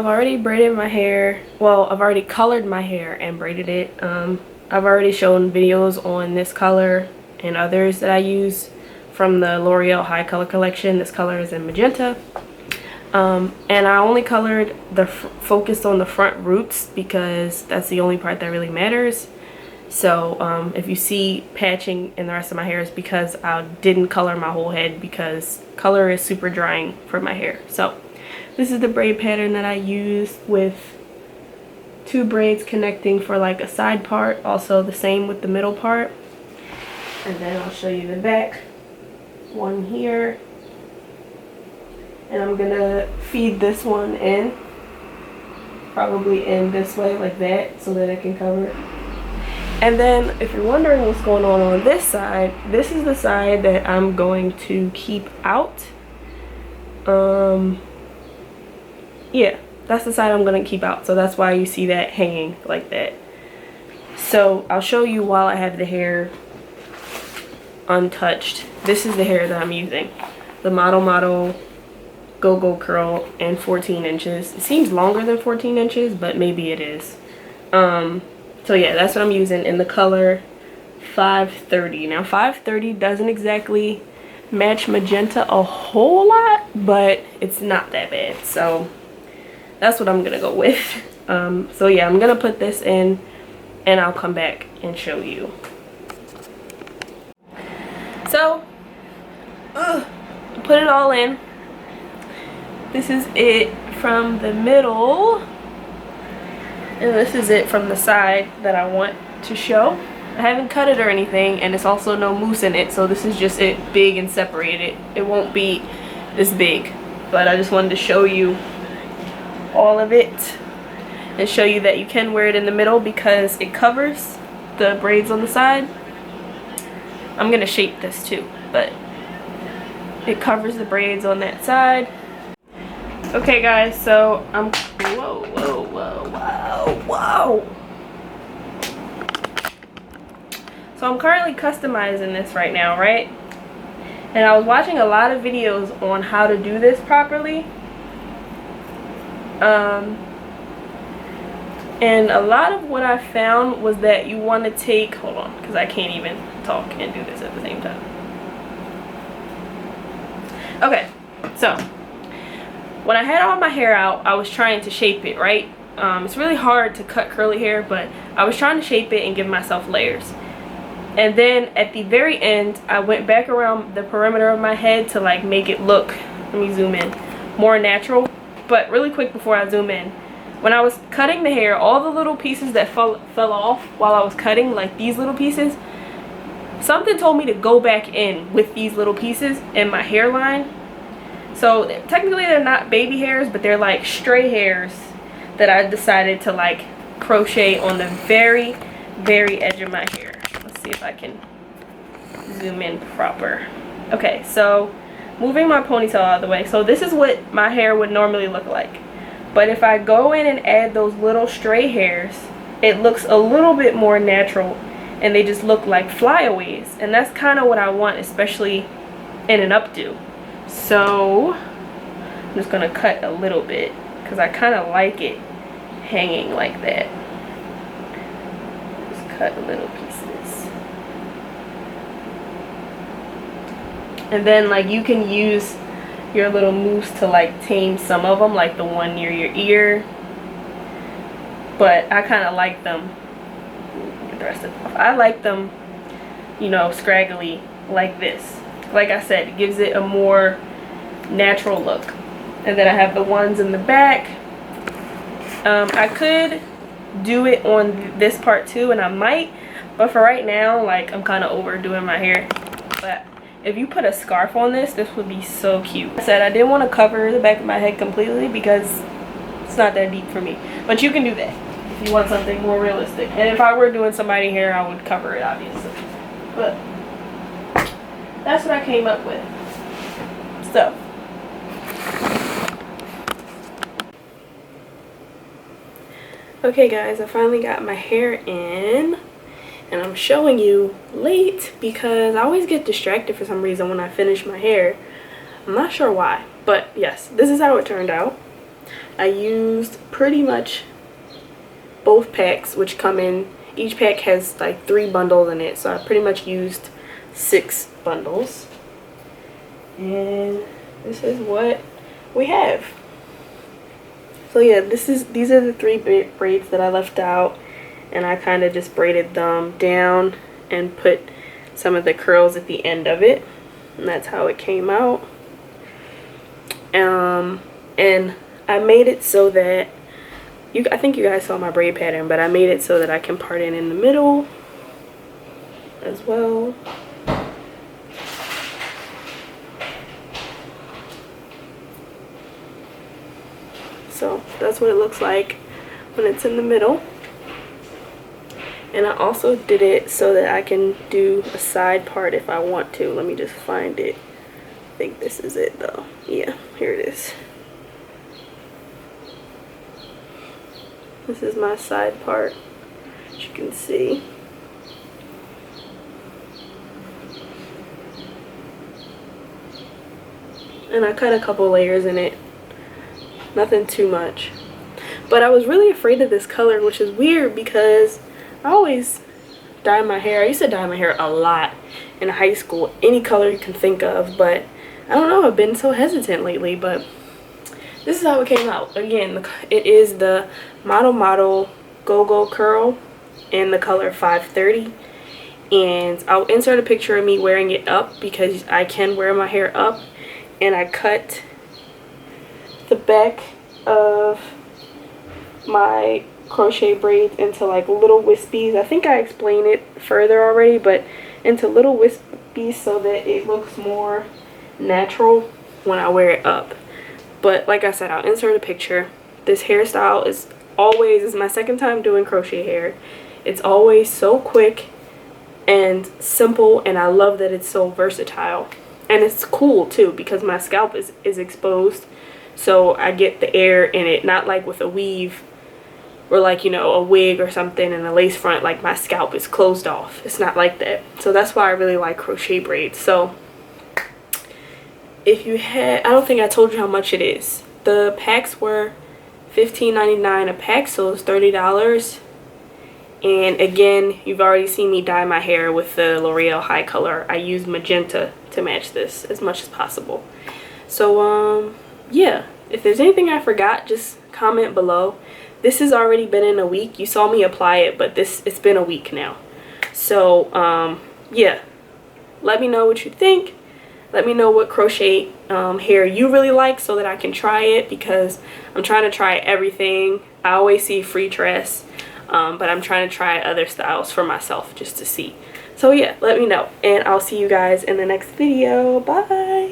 I've already braided my hair. Well, I've already colored my hair and braided it. I've already shown videos on this color and others that I use from the L'Oreal High Color Collection. This color is in magenta. And I only colored focused on the front roots because that's the only part that really matters. So if you see patching in the rest of my hair, is because I didn't color my whole head because color is super drying for my hair. So this is the braid pattern that I use with 2 braids connecting for like a side part. Also the same with the middle part. And then I'll show you the back one here. And I'm gonna feed this one in, probably in this way like that, so that it can cover it. And then if you're wondering what's going on this side, this is the side that I'm going to keep out. Yeah, that's the side I'm gonna keep out, so that's why you see that hanging like that. So I'll show you while I have the hair untouched. This is the hair that I'm using, the Model GoGo curl in 14 inches. It seems longer than 14 inches, but maybe it is. So yeah, that's what I'm using in the color 530. Now 530 doesn't exactly match magenta a whole lot, but it's not that bad. So that's what I'm gonna go with. So yeah, I'm gonna put this in and I'll come back and show you. So put it all in. This is it from the middle, and this is it from the side that I want to show. I haven't cut it or anything, and it's also no mousse in it, so this is just it big and separated. It won't be this big, but I just wanted to show you all of it and show you that you can wear it in the middle because it covers the braids on the side. I'm gonna shape this too, but it covers the braids on that side. Okay guys, so I'm whoa. So I'm currently customizing this right now, right? And I was watching a lot of videos on how to do this properly. And a lot of what I found was that you want to take, hold on, because I can't even talk and do this at the same time. Okay, so when I had all my hair out, I was trying to shape it, right? It's really hard to cut curly hair, but I was trying to shape it and give myself layers. And then at the very end, I went back around the perimeter of my head to like make it look, let me zoom in, more natural. But really quick before I zoom in, when I was cutting the hair, all the little pieces that fell off while I was cutting, like these little pieces, something told me to go back in with these little pieces in my hairline. So technically they're not baby hairs, but they're like stray hairs that I decided to like crochet on the very edge of my hair. Let's see if I can zoom in proper. Okay, so moving my ponytail out of the way. So this is what my hair would normally look like. But if I go in and add those little stray hairs, it looks a little bit more natural and they just look like flyaways. And that's kind of what I want, especially in an updo. So I'm just gonna cut a little bit because I kind of like it hanging like that. Just cut little pieces. And then like you can use your little mousse to like tame some of them, like the one near your ear. But I kind of like them, get the rest of it off. I like them, you know, scraggly like this. Like I said, it gives it a more natural look. And then I have the ones in the back. I could do it on this part too, and I might, but for right now, like I'm kind of overdoing my hair. But if you put a scarf on this, this would be so cute. I said I didn't want to cover the back of my head completely because it's not that deep for me. But you can do that if you want something more realistic. And if I were doing somebody's hair, I would cover it, obviously. But that's what I came up with. So okay guys, I finally got my hair in. And I'm showing you late because I always get distracted for some reason when I finish my hair. I'm not sure why, but yes, this is how it turned out. I used pretty much both packs, which come in, each pack has like 3 bundles in it, so I pretty much used 6 bundles. And this is what we have. So yeah, these are the 3 braids that I left out, and I kind of just braided them down and put some of the curls at the end of it, and that's how it came out. And I made it so that I think you guys saw my braid pattern, but I made it so that I can part it in the middle as well. So that's what it looks like when it's in the middle. And I also did it so that I can do a side part if I want to. Let me just find it. I think this is it though. Yeah, here it is. This is my side part, as you can see. And I cut a couple layers in it. Nothing too much. But I was really afraid of this color, which is weird because I always dye my hair. I used to dye my hair a lot in high school, any color you can think of, but I don't know, I've been so hesitant lately. But this is how it came out. Again, it is the Model GoGo curl in the color 530, and I'll insert a picture of me wearing it up because I can wear my hair up. And I cut the back of my crochet braids into like little wispies. I think I explained it further already, but into little wispies so that it looks more natural when I wear it up. But like I said, I'll insert a picture. This hairstyle is my second time doing crochet hair. It's always so quick and simple, and I love that it's so versatile. And it's cool too because my scalp is exposed, so I get the air in it, not like with a weave or like, you know, a wig or something and a lace front, like my scalp is closed off. It's not like that. So that's why I really like crochet braids. So if you had, I don't think I told you how much it is. The packs were $15.99 a pack, so it's $30. And again, you've already seen me dye my hair with the L'Oreal High Color. I use magenta to match this as much as possible. So yeah, if there's anything I forgot, just comment below. This has already been in a week. You saw me apply it, but it's been a week now. So yeah, let me know what you think. Let me know what crochet hair you really like so that I can try it, because I'm trying to try everything. I always see free dress, but I'm trying to try other styles for myself just to see. So yeah, let me know, and I'll see you guys in the next video. Bye.